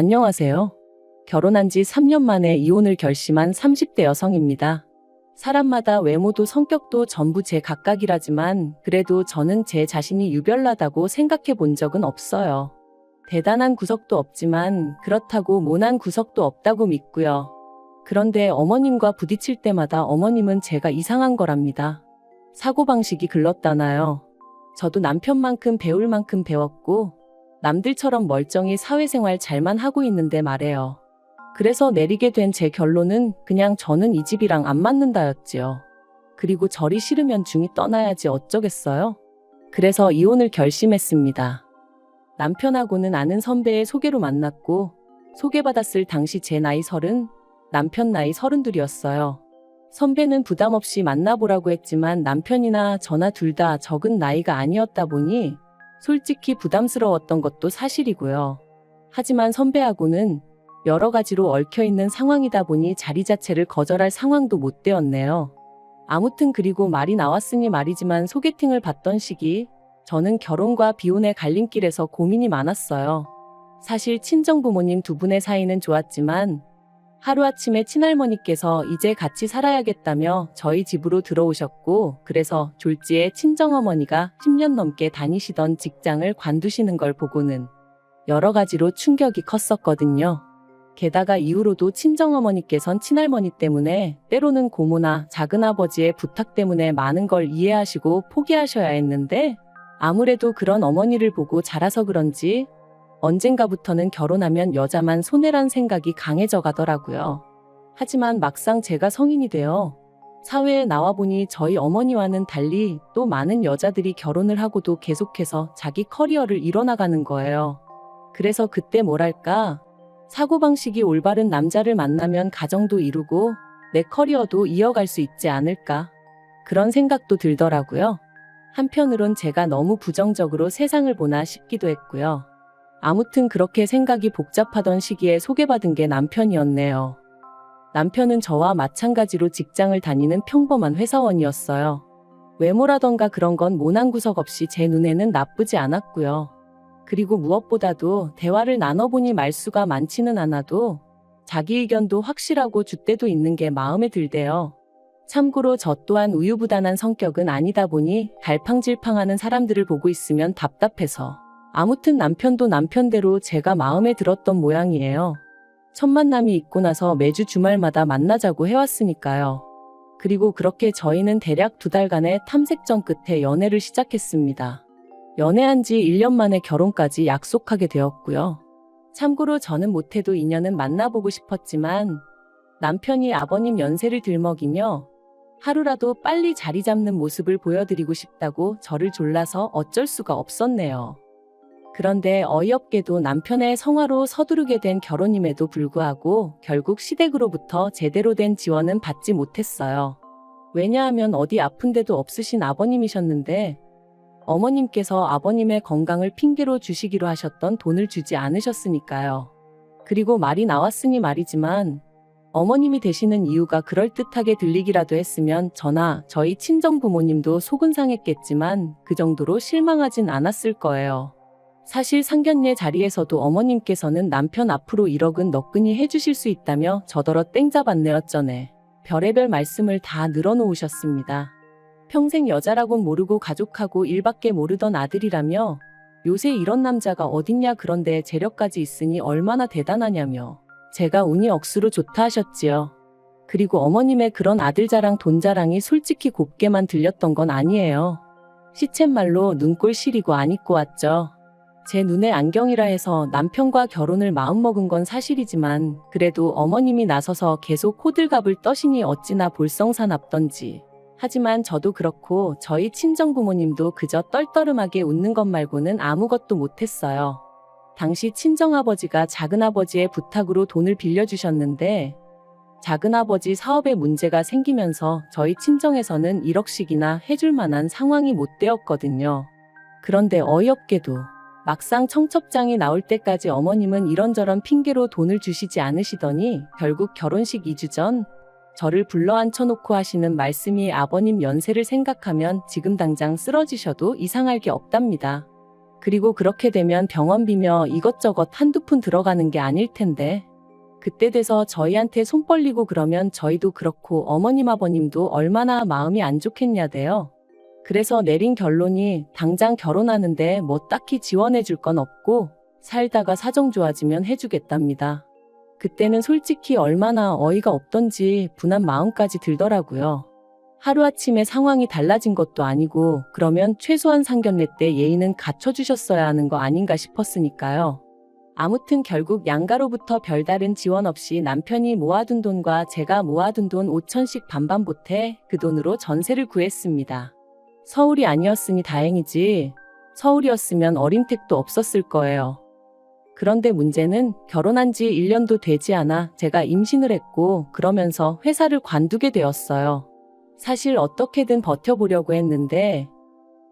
안녕하세요. 결혼한 지 3년 만에 이혼을 결심한 30대 여성입니다. 사람마다 외모도 성격도 전부 제 각각이라지만 그래도 저는 제 자신이 유별나다고 생각해 본 적은 없어요. 대단한 구석도 없지만 그렇다고 모난 구석도 없다고 믿고요. 그런데 어머님과 부딪힐 때마다 어머님은 제가 이상한 거랍니다. 사고방식이 글렀다나요. 저도 남편만큼 배울 만큼 배웠고 남들처럼 멀쩡히 사회생활 잘만 하고 있는데 말해요. 그래서 내리게 된 제 결론은 그냥 저는 이 집이랑 안 맞는다였지요. 그리고 저리 싫으면 중이 떠나야지 어쩌겠어요? 그래서 이혼을 결심했습니다. 남편하고는 아는 선배의 소개로 만났고 소개받았을 당시 제 나이 30, 남편 나이 32이었어요. 선배는 부담 없이 만나보라고 했지만 남편이나 저나 둘 다 적은 나이가 아니었다 보니 솔직히 부담스러웠던 것도 사실이고요. 하지만 선배하고는 여러 가지로 얽혀있는 상황이다 보니 자리 자체를 거절할 상황도 못 되었네요. 아무튼 그리고 말이 나왔으니 말이지만 소개팅을 받던 시기 저는 결혼과 비혼의 갈림길에서 고민이 많았어요. 사실 친정부모님 두 분의 사이는 좋았지만 하루아침에 친할머니께서 이제 같이 살아야겠다며 저희 집으로 들어오셨고 그래서 졸지에 친정어머니가 10년 넘게 다니시던 직장을 관두시는 걸 보고는 여러 가지로 충격이 컸었거든요. 게다가 이후로도 친정어머니께선 친할머니 때문에 때로는 고모나 작은아버지의 부탁 때문에 많은 걸 이해하시고 포기하셔야 했는데 아무래도 그런 어머니를 보고 자라서 그런지 언젠가부터는 결혼하면 여자만 손해란 생각이 강해져 가더라고요. 하지만 막상 제가 성인이 되어 사회에 나와보니 저희 어머니와는 달리 또 많은 여자들이 결혼을 하고도 계속해서 자기 커리어를 이뤄나가는 거예요. 그래서 그때 뭐랄까 사고방식이 올바른 남자를 만나면 가정도 이루고 내 커리어도 이어갈 수 있지 않을까 그런 생각도 들더라고요. 한편으론 제가 너무 부정적으로 세상을 보나 싶기도 했고요. 아무튼 그렇게 생각이 복잡하던 시기에 소개받은 게 남편이었네요. 남편은 저와 마찬가지로 직장을 다니는 평범한 회사원이었어요. 외모라던가 그런 건 모난 구석 없이 제 눈에는 나쁘지 않았고요. 그리고 무엇보다도 대화를 나눠보니 말수가 많지는 않아도 자기 의견도 확실하고 줏대도 있는 게 마음에 들대요. 참고로 저 또한 우유부단한 성격은 아니다 보니 갈팡질팡하는 사람들을 보고 있으면 답답해서 아무튼 남편도 남편대로 제가 마음에 들었던 모양이에요. 첫 만남이 있고 나서 매주 주말마다 만나자고 해왔으니까요. 그리고 그렇게 저희는 대략 2달간의 탐색전 끝에 연애를 시작했습니다. 연애한 지 1년 만에 결혼까지 약속하게 되었고요. 참고로 저는 못해도 인연은 만나보고 싶었지만 남편이 아버님 연세를 들먹이며 하루라도 빨리 자리 잡는 모습을 보여드리고 싶다고 저를 졸라서 어쩔 수가 없었네요. 그런데 어이없게도 남편의 성화로 서두르게 된 결혼임에도 불구하고 결국 시댁으로부터 제대로 된 지원은 받지 못했어요. 왜냐하면 어디 아픈 데도 없으신 아버님이셨는데 어머님께서 아버님의 건강을 핑계로 주시기로 하셨던 돈을 주지 않으셨으니까요. 그리고 말이 나왔으니 말이지만 어머님이 되시는 이유가 그럴듯하게 들리기라도 했으면 저나 저희 친정부모님도 속은 상했겠지만 그 정도로 실망하진 않았을 거예요. 사실 상견례 자리에서도 어머님께서는 남편 앞으로 1억은 너끈히 해주실 수 있다며 저더러 땡잡았네요 쩌네. 별의별 말씀을 다 늘어놓으셨습니다. 평생 여자라곤 모르고 가족하고 일밖에 모르던 아들이라며 요새 이런 남자가 어딨냐 그런데 재력까지 있으니 얼마나 대단하냐며 제가 운이 억수로 좋다 하셨지요. 그리고 어머님의 그런 아들 자랑 돈 자랑이 솔직히 곱게만 들렸던 건 아니에요. 시쳇말로 눈꼴 시리고 안 입고 왔죠. 제 눈에 안경이라 해서 남편과 결혼을 마음먹은 건 사실이지만 그래도 어머님이 나서서 계속 호들갑을 떠시니 어찌나 볼썽사납던지. 하지만 저도 그렇고 저희 친정부모님도 그저 떨떠름하게 웃는 것 말고는 아무것도 못했어요. 당시 친정아버지가 작은아버지의 부탁으로 돈을 빌려주셨는데 작은아버지 사업에 문제가 생기면서 저희 친정에서는 1억씩이나 해줄 만한 상황이 못 되었거든요. 그런데 어이없게도 막상 청첩장이 나올 때까지 어머님은 이런저런 핑계로 돈을 주시지 않으시더니 결국 결혼식 2주 전 저를 불러 앉혀놓고 하시는 말씀이 아버님 연세를 생각하면 지금 당장 쓰러지셔도 이상할 게 없답니다. 그리고 그렇게 되면 병원비며 이것저것 한두 푼 들어가는 게 아닐 텐데. 그때 돼서 저희한테 손 벌리고 그러면 저희도 그렇고 어머님 아버님도 얼마나 마음이 안 좋겠냐대요. 그래서 내린 결론이 당장 결혼하는데 뭐 딱히 지원해 줄 건 없고 살다가 사정 좋아지면 해주겠답니다. 그때는 솔직히 얼마나 어이가 없던지 분한 마음까지 들더라고요. 하루아침에 상황이 달라진 것도 아니고 그러면 최소한 상견례 때 예의는 갖춰주셨어야 하는 거 아닌가 싶었으니까요. 아무튼 결국 양가로부터 별다른 지원 없이 남편이 모아둔 돈과 제가 모아둔 돈 5천씩 반반 보태 그 돈으로 전세를 구했습니다. 서울이 아니었으니 다행이지 서울이었으면 어림택도 없었을 거예요. 그런데 문제는 결혼한 지 1년도 되지 않아 제가 임신을 했고 그러면서 회사를 관두게 되었어요. 사실 어떻게든 버텨보려고 했는데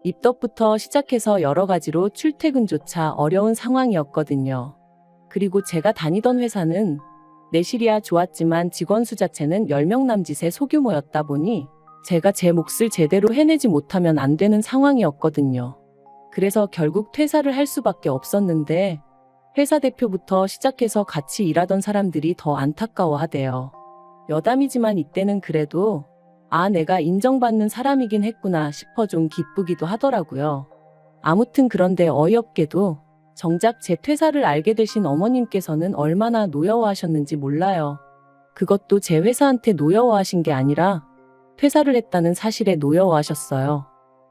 입덧부터 시작해서 여러 가지로 출퇴근조차 어려운 상황이었거든요. 그리고 제가 다니던 회사는 내실이야 좋았지만 직원 수 자체는 10명 남짓의 소규모였다 보니 제가 제 몫을 제대로 해내지 못하면 안 되는 상황이었거든요. 그래서 결국 퇴사를 할 수밖에 없었는데 회사 대표부터 시작해서 같이 일하던 사람들이 더 안타까워하대요. 여담이지만 이때는 그래도 내가 인정받는 사람이긴 했구나 싶어 좀 기쁘기도 하더라고요. 아무튼 그런데 어이없게도 정작 제 퇴사를 알게 되신 어머님께서는 얼마나 노여워하셨는지 몰라요. 그것도 제 회사한테 노여워하신 게 아니라 퇴사를 했다는 사실에 노여워하셨어요.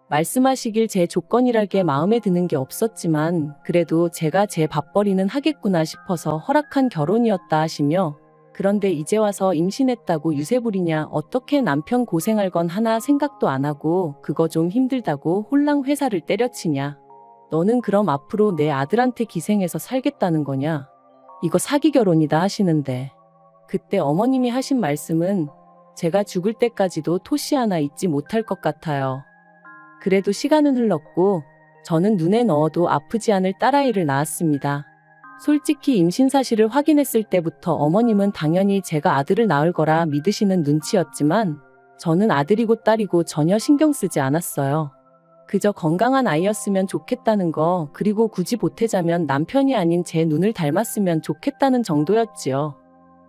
말씀하시길 제 조건이랄 게 마음에 드는 게 없었지만 그래도 제가 제 밥벌이는 하겠구나 싶어서 허락한 결혼이었다 하시며 그런데 이제 와서 임신했다고 유세 부리냐 어떻게 남편 고생할 건 하나 생각도 안 하고 그거 좀 힘들다고 홀랑 회사를 때려치냐. 너는 그럼 앞으로 내 아들한테 기생해서 살겠다는 거냐. 이거 사기 결혼이다 하시는데 그때 어머님이 하신 말씀은 제가 죽을 때까지도 토시 하나 잊지 못할 것 같아요. 그래도 시간은 흘렀고 저는 눈에 넣어도 아프지 않을 딸아이를 낳았습니다. 솔직히 임신 사실을 확인했을 때부터 어머님은 당연히 제가 아들을 낳을 거라 믿으시는 눈치였지만 저는 아들이고 딸이고 전혀 신경 쓰지 않았어요. 그저 건강한 아이였으면 좋겠다는 거 그리고 굳이 보태자면 남편이 아닌 제 눈을 닮았으면 좋겠다는 정도였지요.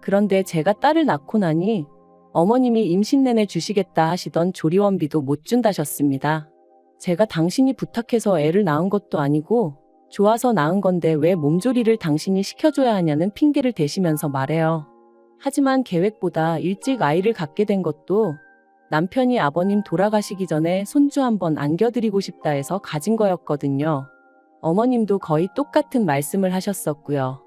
그런데 제가 딸을 낳고 나니 어머님이 임신 내내 주시겠다 하시던 조리원비도 못 준다셨습니다. 제가 당신이 부탁해서 애를 낳은 것도 아니고 좋아서 낳은 건데 왜 몸조리를 당신이 시켜줘야 하냐는 핑계를 대시면서 말해요. 하지만 계획보다 일찍 아이를 갖게 된 것도 남편이 아버님 돌아가시기 전에 손주 한번 안겨드리고 싶다 해서 가진 거였거든요. 어머님도 거의 똑같은 말씀을 하셨었고요.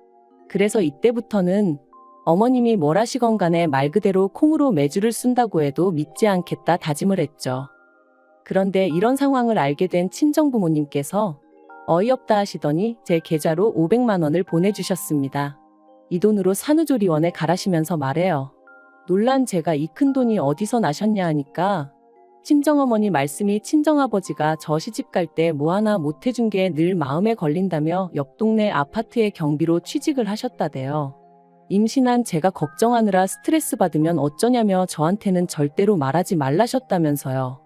그래서 이때부터는 어머님이 뭘 하시건 간에 말 그대로 콩으로 매주를 쓴다고 해도 믿지 않겠다 다짐을 했죠. 그런데 이런 상황을 알게 된 친정부모님께서 어이없다 하시더니 제 계좌로 500만 원을 보내주셨습니다. 이 돈으로 산후조리원에 가라시면서 말해요. 놀란 제가 이 큰 돈이 어디서 나셨냐 하니까 친정어머니 말씀이 친정아버지가 저 시집갈 때 뭐 하나 못 해준 게 늘 마음에 걸린다며 옆 동네 아파트의 경비로 취직을 하셨다대요. 임신한 제가 걱정하느라 스트레스 받으면 어쩌냐며 저한테는 절대로 말하지 말라셨다면서요.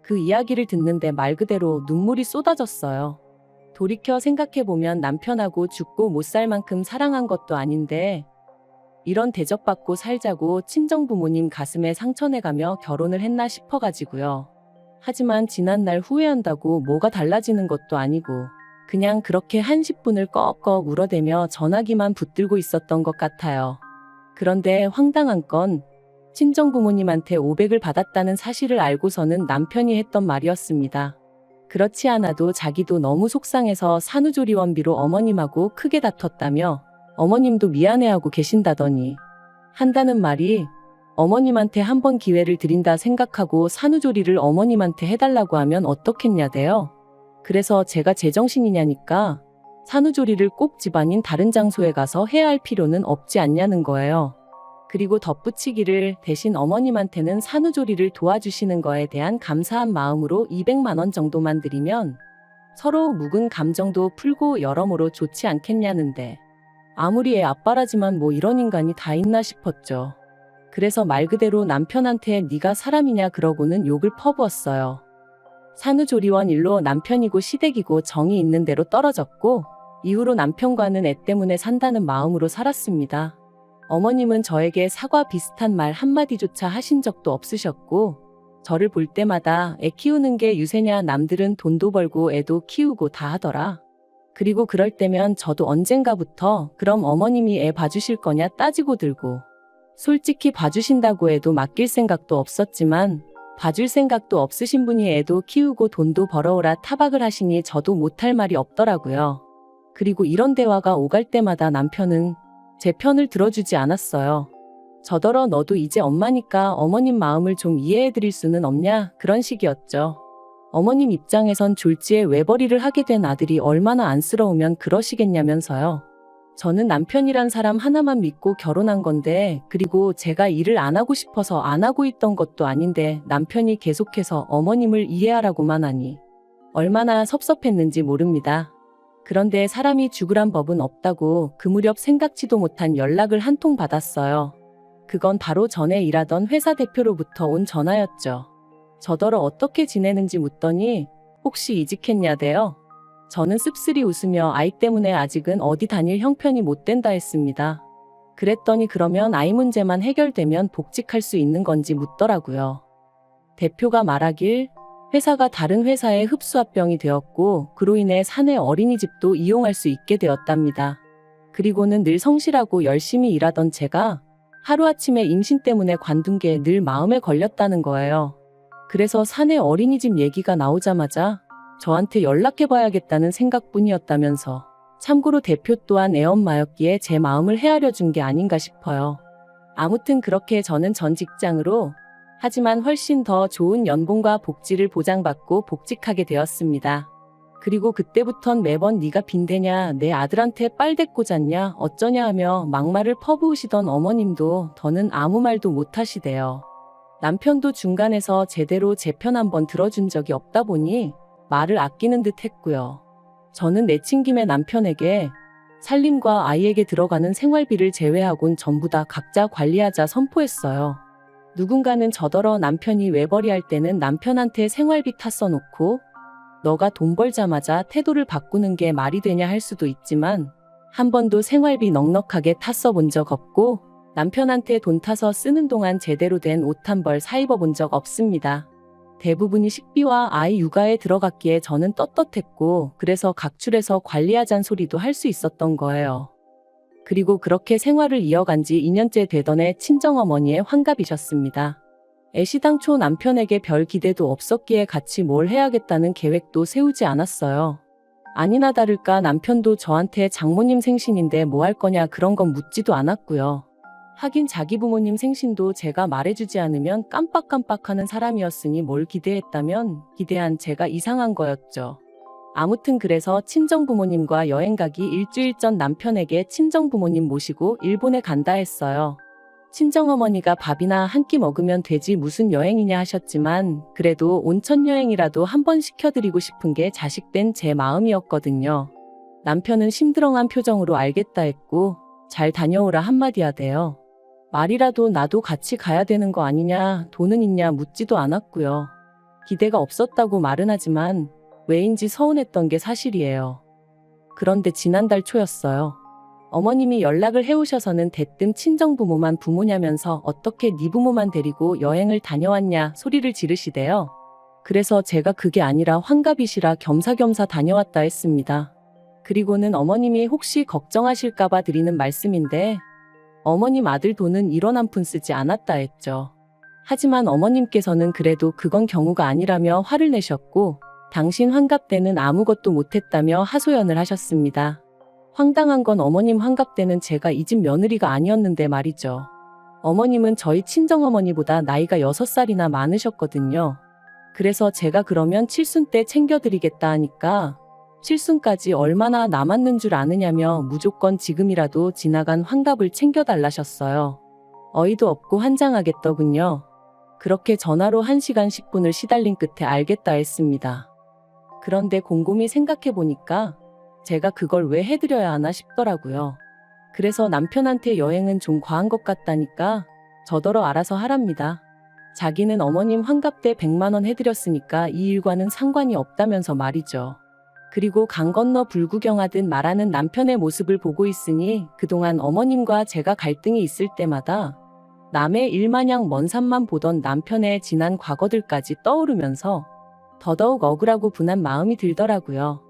그 이야기를 듣는데 말 그대로 눈물이 쏟아졌어요. 돌이켜 생각해보면 남편하고 죽고 못 살 만큼 사랑한 것도 아닌데 이런 대접받고 살자고 친정부모님 가슴에 상처내가며 결혼을 했나 싶어가지고요. 하지만 지난날 후회한다고 뭐가 달라지는 것도 아니고 그냥 그렇게 한 10분을 꺽꺽 울어대며 전화기만 붙들고 있었던 것 같아요. 그런데 황당한 건 친정부모님한테 500을 받았다는 사실을 알고서는 남편이 했던 말이었습니다. 그렇지 않아도 자기도 너무 속상해서 산후조리원비로 어머님하고 크게 다퉜다며 어머님도 미안해하고 계신다더니 한다는 말이 어머님한테 한 번 기회를 드린다 생각하고 산후조리를 어머님한테 해달라고 하면 어떻겠냐대요. 그래서 제가 제정신이냐니까 산후조리를 꼭 집안인 다른 장소에 가서 해야 할 필요는 없지 않냐는 거예요. 그리고 덧붙이기를 대신 어머님한테는 산후조리를 도와주시는 거에 대한 감사한 마음으로 200만 원 정도만 드리면 서로 묵은 감정도 풀고 여러모로 좋지 않겠냐는데 아무리 애 아빠라지만 뭐 이런 인간이 다 있나 싶었죠. 그래서 말 그대로 남편한테 네가 사람이냐 그러고는 욕을 퍼부었어요. 산후조리원 일로 남편이고 시댁이고 정이 있는 대로 떨어졌고 이후로 남편과는 애 때문에 산다는 마음으로 살았습니다. 어머님은 저에게 사과 비슷한 말 한마디조차 하신 적도 없으셨고 저를 볼 때마다 애 키우는 게 유세냐 남들은 돈도 벌고 애도 키우고 다 하더라. 그리고 그럴 때면 저도 언젠가부터 그럼 어머님이 애 봐주실 거냐 따지고 들고 솔직히 봐주신다고 해도 맡길 생각도 없었지만 봐줄 생각도 없으신 분이 애도 키우고 돈도 벌어오라 타박을 하시니 저도 못할 말이 없더라고요. 그리고 이런 대화가 오갈 때마다 남편은 제 편을 들어주지 않았어요. 저더러 너도 이제 엄마니까 어머님 마음을 좀 이해해드릴 수는 없냐 그런 식이었죠. 어머님 입장에선 졸지에 외벌이를 하게 된 아들이 얼마나 안쓰러우면 그러시겠냐면서요. 저는 남편이란 사람 하나만 믿고 결혼한 건데 그리고 제가 일을 안 하고 싶어서 안 하고 있던 것도 아닌데 남편이 계속해서 어머님을 이해하라고만 하니 얼마나 섭섭했는지 모릅니다. 그런데 사람이 죽으란 법은 없다고 그 무렵 생각지도 못한 연락을 한 통 받았어요. 그건 바로 전에 일하던 회사 대표로부터 온 전화였죠. 저더러 어떻게 지내는지 묻더니 혹시 이직했냐대요. 저는 씁쓸히 웃으며 아이 때문에 아직은 어디 다닐 형편이 못 된다 했습니다. 그랬더니 그러면 아이 문제만 해결되면 복직할 수 있는 건지 묻더라고요. 대표가 말하길 회사가 다른 회사에 흡수합병이 되었고 그로 인해 사내 어린이집도 이용할 수 있게 되었답니다. 그리고는 늘 성실하고 열심히 일하던 제가 하루아침에 임신 때문에 관둔 게 늘 마음에 걸렸다는 거예요. 그래서 사내 어린이집 얘기가 나오자마자 저한테 연락해봐야겠다는 생각뿐이었다면서 참고로 대표 또한 애엄마였기에 제 마음을 헤아려 준 게 아닌가 싶어요. 아무튼 그렇게 저는 전 직장으로 하지만 훨씬 더 좋은 연봉과 복지를 보장받고 복직하게 되었습니다. 그리고 그때부턴 매번 네가 빈대냐 내 아들한테 빨대꼬 잤냐 어쩌냐 하며 막말을 퍼부으시던 어머님도 더는 아무 말도 못하시대요. 남편도 중간에서 제대로 제 편 한번 들어준 적이 없다 보니 말을 아끼는 듯 했고요. 저는 내친김에 남편에게 살림과 아이에게 들어가는 생활비를 제외하곤 전부 다 각자 관리하자 선포했어요. 누군가는 저더러 남편이 외벌이할 때는 남편한테 생활비 타 써놓고 너가 돈 벌자마자 태도를 바꾸는 게 말이 되냐 할 수도 있지만 한 번도 생활비 넉넉하게 타 써본 적 없고 남편한테 돈 타서 쓰는 동안 제대로 된 옷 한 벌 사입어 본 적 없습니다. 대부분이 식비와 아이 육아에 들어갔기에 저는 떳떳했고 그래서 각출해서 관리하잔 소리도 할 수 있었던 거예요. 그리고 그렇게 생활을 이어간 지 2년째 되던 해 친정어머니의 환갑이셨습니다. 애시당초 남편에게 별 기대도 없었기에 같이 뭘 해야겠다는 계획도 세우지 않았어요. 아니나 다를까 남편도 저한테 장모님 생신인데 뭐 할 거냐 그런 건 묻지도 않았고요. 하긴 자기 부모님 생신도 제가 말해주지 않으면 깜빡깜빡하는 사람이었으니 뭘 기대했다면 기대한 제가 이상한 거였죠. 아무튼 그래서 친정부모님과 여행 가기 일주일 전 남편에게 친정부모님 모시고 일본에 간다 했어요. 친정어머니가 밥이나 한 끼 먹으면 되지 무슨 여행이냐 하셨지만 그래도 온천 여행이라도 한번 시켜드리고 싶은 게 자식된 제 마음이었거든요. 남편은 심드렁한 표정으로 알겠다 했고 잘 다녀오라 한마디 하대요. 말이라도 나도 같이 가야 되는 거 아니냐 돈은 있냐 묻지도 않았고요. 기대가 없었다고 말은 하지만 왜인지 서운했던 게 사실이에요. 그런데 지난달 초였어요. 어머님이 연락을 해오셔서는 대뜸 친정부모만 부모냐면서 어떻게 네 부모만 데리고 여행을 다녀왔냐 소리를 지르시대요. 그래서 제가 그게 아니라 환갑이시라 겸사겸사 다녀왔다 했습니다. 그리고는 어머님이 혹시 걱정하실까봐 드리는 말씀인데 어머님 아들 돈은 1원 한 푼 쓰지 않았다 했죠. 하지만 어머님께서는 그래도 그건 경우가 아니라며 화를 내셨고 당신 환갑 때는 아무것도 못했다며 하소연을 하셨습니다. 황당한 건 어머님 환갑 때는 제가 이 집 며느리가 아니었는데 말이죠. 어머님은 저희 친정어머니보다 나이가 6살이나 많으셨거든요. 그래서 제가 그러면 칠순 때 챙겨드리겠다 하니까 칠순까지 얼마나 남았는 줄 아느냐며 무조건 지금이라도 지나간 환갑을 챙겨달라셨어요. 어이도 없고 환장하겠더군요. 그렇게 전화로 1시간 10분을 시달린 끝에 알겠다 했습니다. 그런데 곰곰이 생각해보니까 제가 그걸 왜 해드려야 하나 싶더라고요. 그래서 남편한테 여행은 좀 과한 것 같다니까 저더러 알아서 하랍니다. 자기는 어머님 환갑 때 100만 원 해드렸으니까 이 일과는 상관이 없다면서 말이죠. 그리고 강 건너 불구경하듯 말하는 남편의 모습을 보고 있으니 그동안 어머님과 제가 갈등이 있을 때마다 남의 일마냥 먼 산만 보던 남편의 지난 과거들까지 떠오르면서 더더욱 억울하고 분한 마음이 들더라고요.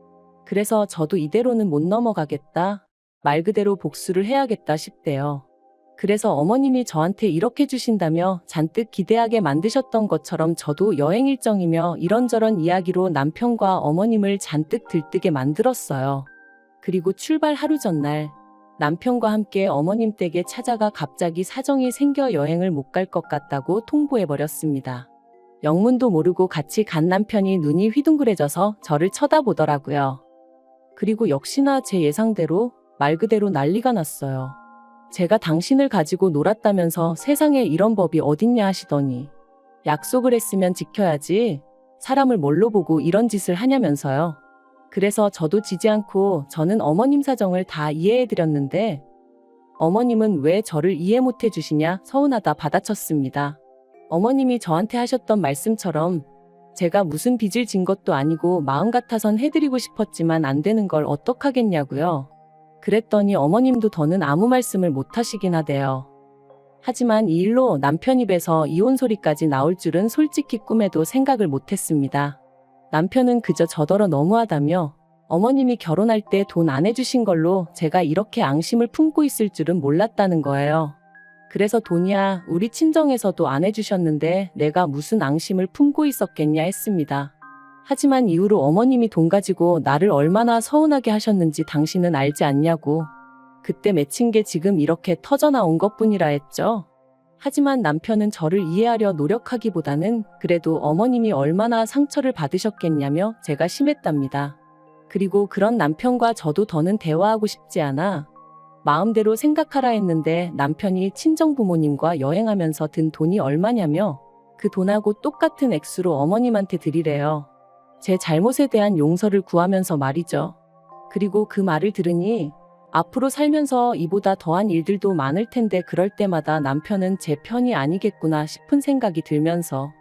그래서 저도 이대로는 못 넘어가겠다. 말 그대로 복수를 해야겠다 싶대요. 그래서 어머님이 저한테 이렇게 주신다며 잔뜩 기대하게 만드셨던 것처럼 저도 여행 일정이며 이런저런 이야기로 남편과 어머님을 잔뜩 들뜨게 만들었어요. 그리고 출발 하루 전날 남편과 함께 어머님 댁에 찾아가 갑자기 사정이 생겨 여행을 못 갈 것 같다고 통보해버렸습니다. 영문도 모르고 같이 간 남편이 눈이 휘둥그레져서 저를 쳐다보더라고요. 그리고 역시나 제 예상대로 말 그대로 난리가 났어요. 제가 당신을 가지고 놀았다면서 세상에 이런 법이 어딨냐 하시더니 약속을 했으면 지켜야지 사람을 뭘로 보고 이런 짓을 하냐면서요. 그래서 저도 지지 않고 저는 어머님 사정을 다 이해해드렸는데 어머님은 왜 저를 이해 못 해주시냐 서운하다 받아쳤습니다. 어머님이 저한테 하셨던 말씀처럼 제가 무슨 빚을 진 것도 아니고 마음 같아선 해드리고 싶었지만 안 되는 걸 어떡하겠냐고요. 그랬더니 어머님도 더는 아무 말씀을 못 하시긴 하대요. 하지만 이 일로 남편 입에서 이혼 소리까지 나올 줄은 솔직히 꿈에도 생각을 못 했습니다. 남편은 그저 저더러 너무하다며 어머님이 결혼할 때 돈 안 해주신 걸로 제가 이렇게 앙심을 품고 있을 줄은 몰랐다는 거예요. 그래서 돈이야 우리 친정에서도 안 해주셨는데 내가 무슨 앙심을 품고 있었겠냐 했습니다. 하지만 이후로 어머님이 돈 가지고 나를 얼마나 서운하게 하셨는지 당신은 알지 않냐고. 그때 맺힌 게 지금 이렇게 터져나온 것뿐이라 했죠. 하지만 남편은 저를 이해하려 노력하기보다는 그래도 어머님이 얼마나 상처를 받으셨겠냐며 제가 심했답니다. 그리고 그런 남편과 저도 더는 대화하고 싶지 않아 마음대로 생각하라 했는데 남편이 친정부모님과 여행하면서 든 돈이 얼마냐며 그 돈하고 똑같은 액수로 어머님한테 드리래요. 제 잘못에 대한 용서를 구하면서 말이죠. 그리고 그 말을 들으니 앞으로 살면서 이보다 더한 일들도 많을 텐데 그럴 때마다 남편은 제 편이 아니겠구나 싶은 생각이 들면서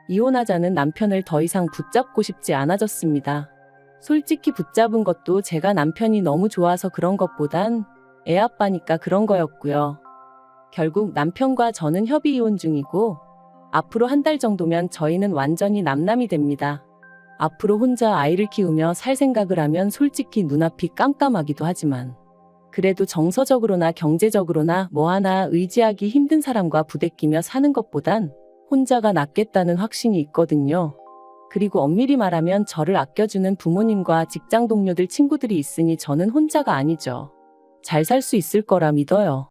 이혼하자는 남편을 더 이상 붙잡고 싶지 않아졌습니다. 솔직히 붙잡은 것도 제가 남편이 너무 좋아서 그런 것보단 애 아빠니까 그런 거였고요. 결국 남편과 저는 협의 이혼 중이고 앞으로 한 달 정도면 저희는 완전히 남남이 됩니다. 앞으로 혼자 아이를 키우며 살 생각을 하면 솔직히 눈앞이 깜깜하기도 하지만 그래도 정서적으로나 경제적으로나 뭐 하나 의지하기 힘든 사람과 부대끼며 사는 것보단 혼자가 낫겠다는 확신이 있거든요. 그리고 엄밀히 말하면 저를 아껴주는 부모님과 직장 동료들 친구들이 있으니 저는 혼자가 아니죠. 잘 살 수 있을 거라 믿어요.